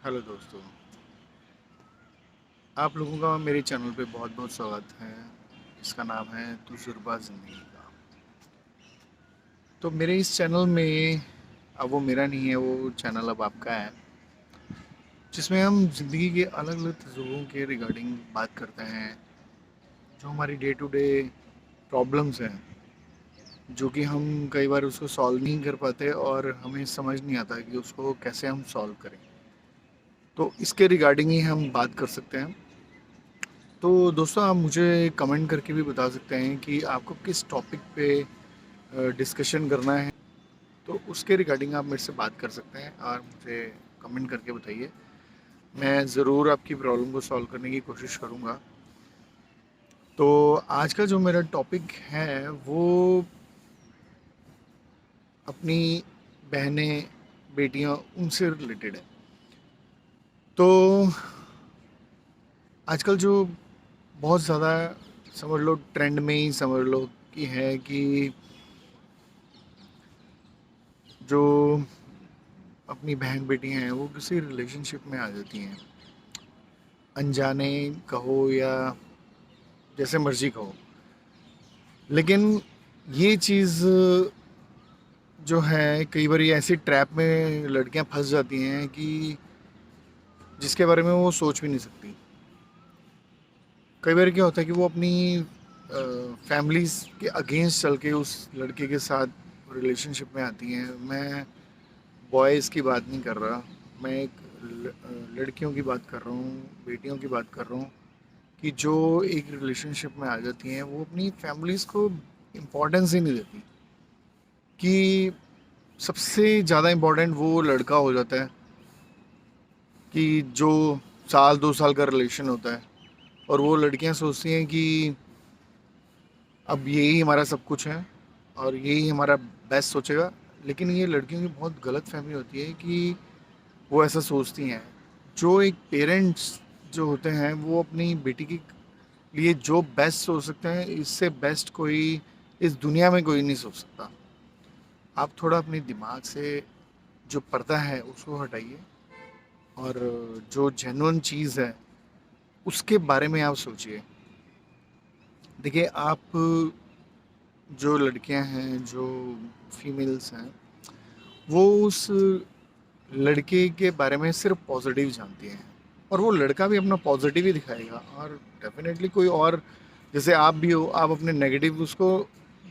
Hello दोस्तों, आप लोगों का मेरे चैनल पे बहुत बहुत स्वागत है। इसका नाम है तजुर्बा ज़िंदगी का। तो मेरे इस चैनल में अब वो मेरा नहीं है, वो चैनल अब आपका है, जिसमें हम ज़िंदगी के अलग अलग तजुर्बों के रिगार्डिंग बात करते हैं। जो हमारी डे टू डे प्रॉब्लम्स हैं, जो कि हम कई बार उसको सॉल्व नहीं कर पाते और हमें समझ नहीं आता कि उसको कैसे हम सॉल्व करें। तो इसके रिगार्डिंग ही हम बात कर सकते हैं। तो दोस्तों, आप मुझे कमेंट करके भी बता सकते हैं कि आपको किस टॉपिक पे डिस्कशन करना है। तो उसके रिगार्डिंग आप मेरे से बात कर सकते हैं और मुझे कमेंट करके बताइए। मैं ज़रूर आपकी प्रॉब्लम को सॉल्व करने की कोशिश करूँगा। तो आज का जो मेरा टॉपिक है वो अपनी बहनें, बेटियाँ, उनसे रिलेटेड है। तो आजकल जो बहुत ज़्यादा, समझ लो ट्रेंड में ही समझ लो कि है कि जो अपनी बहन बेटी हैं वो किसी रिलेशनशिप में आ जाती हैं, अनजाने कहो या जैसे मर्जी कहो। लेकिन ये चीज़ जो है, कई बार ये ऐसी ट्रैप में लड़कियां फंस जाती हैं कि जिसके बारे में वो सोच भी नहीं सकती। कई बार क्या होता है कि वो अपनी फैमिलीज के अगेंस्ट चल के उस लड़के के साथ रिलेशनशिप में आती हैं। मैं बॉयज़ की बात नहीं कर रहा, मैं एक लड़कियों की बात कर रहा हूँ, बेटियों की बात कर रहा हूँ कि जो एक रिलेशनशिप में आ जाती हैं वो अपनी फैमिलीज़ को इम्पोर्टेंस ही नहीं देती। कि सबसे ज़्यादा इम्पोर्टेंट वो लड़का हो जाता है, कि जो साल 2 साल का रिलेशन होता है, और वो लड़कियां सोचती हैं कि अब यही हमारा सब कुछ है और यही हमारा बेस्ट सोचेगा। लेकिन ये लड़कियों की बहुत गलत फहमी होती है कि वो ऐसा सोचती हैं। जो एक पेरेंट्स जो होते हैं वो अपनी बेटी के लिए जो बेस्ट सोच सकते हैं, इससे बेस्ट कोई इस दुनिया में कोई नहीं सोच सकता। आप थोड़ा अपने दिमाग से जो पर्दा है उसको हटाइए और जो जेन्युइन चीज़ है उसके बारे में आप सोचिए। देखिए, आप जो लड़कियां हैं, जो फीमेल्स हैं, वो उस लड़के के बारे में सिर्फ पॉजिटिव जानती हैं, और वो लड़का भी अपना पॉजिटिव ही दिखाएगा। और डेफिनेटली कोई और, जैसे आप भी हो, आप अपने नेगेटिव उसको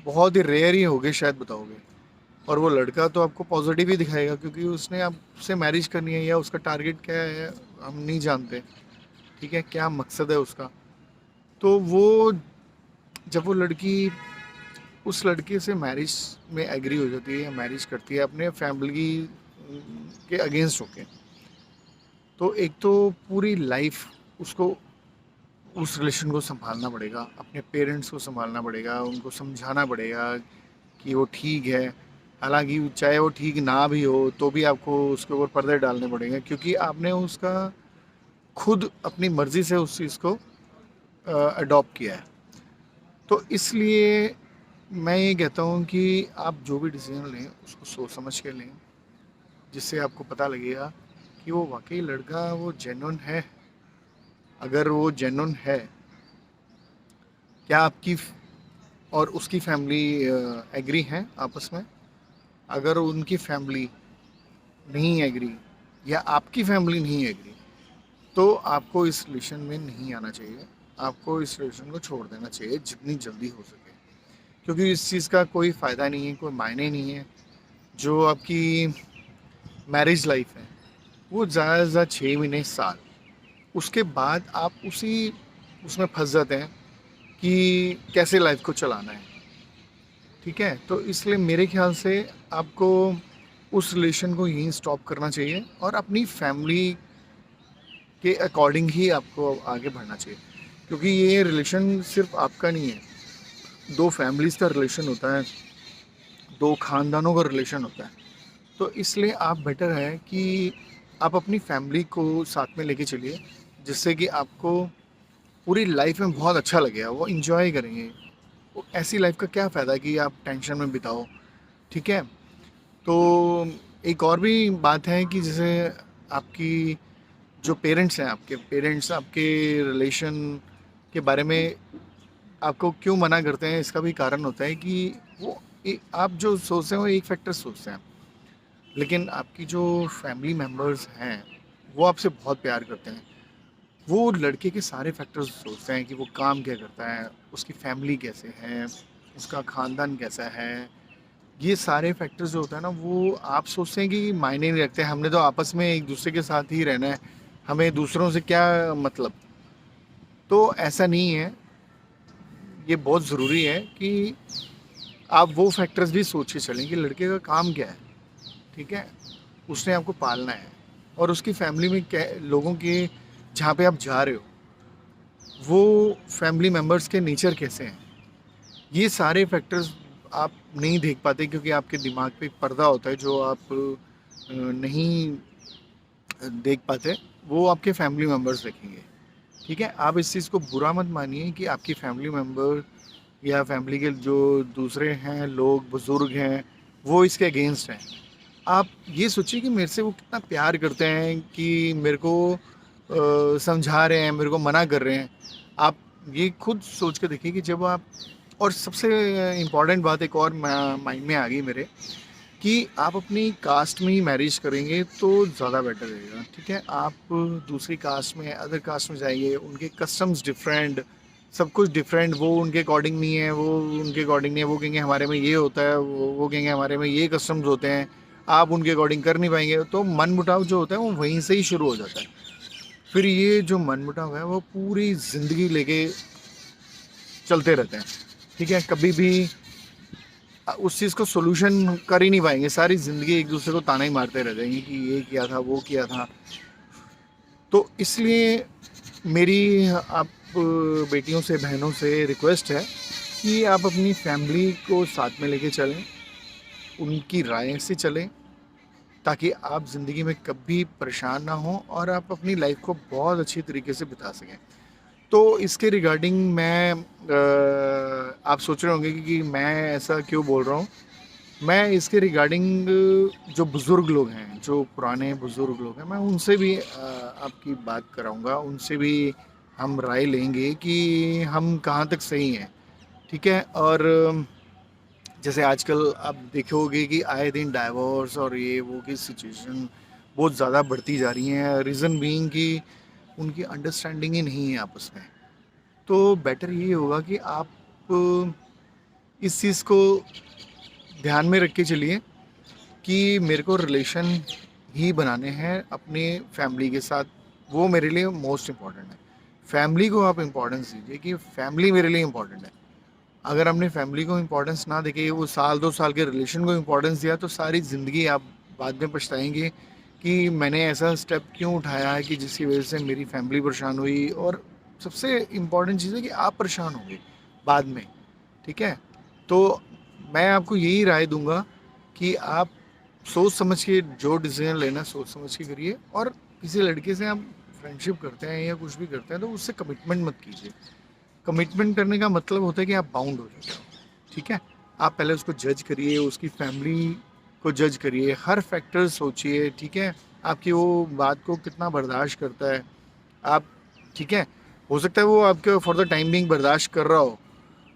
बहुत ही रेयर ही होगे शायद बताओगे, और वो लड़का तो आपको पॉजिटिव ही दिखाएगा क्योंकि उसने आपसे मैरिज करनी है या उसका टारगेट क्या है हम नहीं जानते। ठीक है, क्या मकसद है उसका। तो वो, जब वो लड़की उस लड़के से मैरिज में एग्री हो जाती है या मैरिज करती है अपने फैमिली के अगेंस्ट होके, तो एक तो पूरी लाइफ उसको उस रिलेशन को संभालना पड़ेगा, अपने पेरेंट्स को संभालना पड़ेगा, उनको समझाना पड़ेगा कि वो ठीक है। हालांकि चाहे वो ठीक ना भी हो तो भी आपको उसके ऊपर पर्दे डालने पड़ेंगे, क्योंकि आपने उसका खुद अपनी मर्ज़ी से उस चीज़ को अडॉप्ट किया है। तो इसलिए मैं ये कहता हूँ कि आप जो भी डिसीजन लें उसको सोच समझ के लें, जिससे आपको पता लगेगा कि वो वाकई लड़का वो जेन्युइन है। अगर वो जेन्युइन है, क्या आपकी और उसकी फैमिली एग्री हैं आपस में? अगर उनकी फैमिली नहीं एग्री या आपकी फैमिली नहीं एग्री, तो आपको इस रिलेशन में नहीं आना चाहिए। आपको इस रिलेशन को छोड़ देना चाहिए जितनी जल्दी हो सके, क्योंकि इस चीज़ का कोई फ़ायदा नहीं है, कोई मायने नहीं है। जो आपकी मैरिज लाइफ है वो ज़्यादा से ज़्यादा 6 महीने, साल, उसके बाद आप उसी उसमें फंस जाते हैं कि कैसे लाइफ को चलाना है। ठीक है, तो इसलिए मेरे ख्याल से आपको उस रिलेशन को यहीं स्टॉप करना चाहिए और अपनी फैमिली के अकॉर्डिंग ही आपको आगे बढ़ना चाहिए, क्योंकि ये रिलेशन सिर्फ आपका नहीं है, दो फैमिलीज़ का रिलेशन होता है, दो ख़ानदानों का रिलेशन होता है। तो इसलिए आप बेटर है कि आप अपनी फैमिली को साथ में लेके चलिए, जिससे कि आपको पूरी लाइफ में बहुत अच्छा लगेगा, वो इंजॉय करेंगे। वो ऐसी लाइफ का क्या फ़ायदा कि आप टेंशन में बिताओ। ठीक है। तो एक और भी बात है कि जैसे आपकी जो पेरेंट्स हैं, आपके पेरेंट्स आपके रिलेशन के बारे में आपको क्यों मना करते हैं, इसका भी कारण होता है कि वो आप जो सोचते हैं वो एक फैक्टर सोचते हैं, लेकिन आपकी जो फैमिली मेम्बर्स हैं वो आपसे बहुत प्यार करते हैं। वो लड़के के सारे फैक्टर्स सोचते हैं कि वो काम क्या करता है, उसकी फैमिली कैसे है, उसका ख़ानदान कैसा है। ये सारे फैक्टर्स जो होता है ना, वो आप सोचते हैं कि मायने नहीं रखते, हमने तो आपस में एक दूसरे के साथ ही रहना है, हमें दूसरों से क्या मतलब। तो ऐसा नहीं है। ये बहुत ज़रूरी है कि आप वो फैक्टर्स भी सोच के चलें कि लड़के का काम क्या है, ठीक है, उसने आपको पालना है, और उसकी फैमिली में क्या लोगों के जहाँ पे आप जा रहे हो वो फैमिली मेम्बर्स के नेचर कैसे हैं। ये सारे फैक्टर्स आप नहीं देख पाते क्योंकि आपके दिमाग पे एक पर्दा होता है जो आप नहीं देख पाते, वो आपके फैमिली मेम्बर्स देखेंगे। ठीक है, आप इस चीज़ को बुरा मत मानिए कि आपकी फैमिली मेम्बर या फैमिली के जो दूसरे हैं लोग, बुज़ुर्ग हैं, वो इसके अगेंस्ट हैं। आप ये सोचिए कि मेरे से वो कितना प्यार करते हैं कि मेरे को समझा रहे हैं, मेरे को मना कर रहे हैं। आप ये खुद सोच के देखिए कि जब आप, और सबसे इम्पॉर्टेंट बात एक और माइंड में आ गई मेरे, कि आप अपनी कास्ट में ही मैरिज करेंगे तो ज़्यादा बेटर रहेगा। ठीक है, आप दूसरी कास्ट में, अदर कास्ट में जाइए, उनके कस्टम्स डिफरेंट, सब कुछ डिफरेंट, वो उनके अकॉर्डिंग नहीं है, वो उनके अकॉर्डिंग नहीं है, वो कहेंगे हमारे में ये होता है, वो कहेंगे हमारे में ये कस्टम्स होते हैं, आप उनके अकॉर्डिंग कर नहीं पाएंगे, तो मन मुटाव जो होता है वो वहीं से ही शुरू हो जाता है। फिर ये जो मन मुटाव है वो पूरी ज़िंदगी लेके चलते रहते हैं। ठीक है, कभी भी उस चीज़ को सोल्यूशन कर ही नहीं पाएंगे, सारी ज़िंदगी एक दूसरे को ताना ही मारते रह जाएंगे कि ये किया था, वो किया था। तो इसलिए मेरी आप बेटियों से, बहनों से रिक्वेस्ट है कि आप अपनी फैमिली को साथ में लेके चलें, उनकी राय से चलें, ताकि आप ज़िंदगी में कभी परेशान ना हों और आप अपनी लाइफ को बहुत अच्छी तरीके से बिता सकें। तो इसके रिगार्डिंग मैं आप सोच रहे होंगे कि मैं ऐसा क्यों बोल रहा हूँ। मैं इसके रिगार्डिंग जो बुज़ुर्ग लोग हैं, जो पुराने बुज़ुर्ग लोग हैं, मैं उनसे भी आपकी बात कराऊँगा, उनसे भी हम राय लेंगे कि हम कहाँ तक सही हैं, ठीक है? और जैसे आजकल आप देखोगे कि आए दिन डाइवोर्स और ये वो की सिचुएशन बहुत ज़्यादा बढ़ती जा रही हैं, रीज़न बीइंग कि उनकी अंडरस्टैंडिंग ही नहीं है आपस में। तो बेटर ये होगा कि आप इस चीज़ को ध्यान में रख के चलिए कि मेरे को रिलेशन ही बनाने हैं अपनी फैमिली के साथ, वो मेरे लिए मोस्ट इम्पॉर्टेंट है। फैमिली को आप इम्पोर्टेंस दीजिए कि फैमिली मेरे लिए इम्पॉर्टेंट है। अगर आपने फैमिली को इम्पोर्टेंस ना देके वो साल 2 साल के रिलेशन को इम्पोर्टेंस दिया तो सारी ज़िंदगी आप बाद में पछताएंगे कि मैंने ऐसा स्टेप क्यों उठाया है कि जिसकी वजह से मेरी फैमिली परेशान हुई, और सबसे इम्पॉर्टेंट चीज़ है कि आप परेशान होंगे बाद में। ठीक है, तो मैं आपको यही राय दूंगा कि आप सोच समझ के जो डिसीजन लेना सोच समझ के करिए, और किसी लड़के से आप फ्रेंडशिप करते हैं या कुछ भी करते हैं तो उससे कमिटमेंट मत कीजिए। कमिटमेंट करने का मतलब होता है कि आप बाउंड हो जाते हो। ठीक है, आप पहले उसको जज करिए, उसकी फैमिली को जज करिए, हर फैक्टर सोचिए। ठीक है, आपकी वो बात को कितना बर्दाश्त करता है आप। ठीक है, हो सकता है वो आपके फॉर द टाइम बिंग बर्दाश्त कर रहा हो,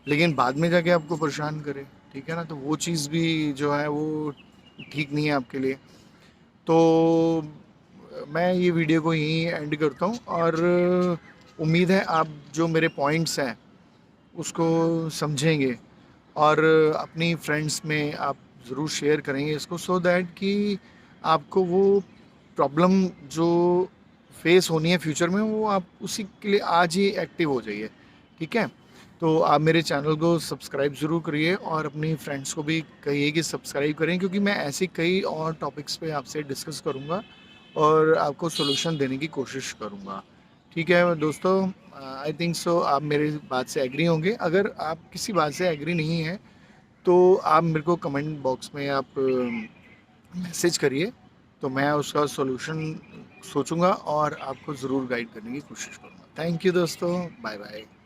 लेकिन बाद में जाके आपको परेशान करे। ठीक है ना, तो वो चीज़ भी जो है वो ठीक नहीं है आपके लिए। तो मैं ये वीडियो को यहीं एंड करता हूँ, और उम्मीद है आप जो मेरे पॉइंट्स हैं उसको समझेंगे, और अपनी फ्रेंड्स में आप ज़रूर शेयर करेंगे इसको, सो दैट कि आपको वो प्रॉब्लम जो फेस होनी है फ्यूचर में वो आप उसी के लिए आज ही एक्टिव हो जाइए। ठीक है, तो आप मेरे चैनल को सब्सक्राइब ज़रूर करिए और अपनी फ्रेंड्स को भी कहिए कि सब्सक्राइब करें, क्योंकि मैं ऐसे कई और टॉपिक्स पे आपसे डिस्कस करूँगा और आपको सॉल्यूशन देने की कोशिश करूँगा। ठीक है दोस्तों, आई थिंक सो आप मेरी बात से एग्री होंगे। अगर आप किसी बात से एग्री नहीं हैं तो आप मेरे को कमेंट बॉक्स में आप मैसेज करिए, तो मैं उसका सॉल्यूशन सोचूंगा और आपको ज़रूर गाइड करने की कोशिश करूँगा। थैंक यू दोस्तों, बाय बाय।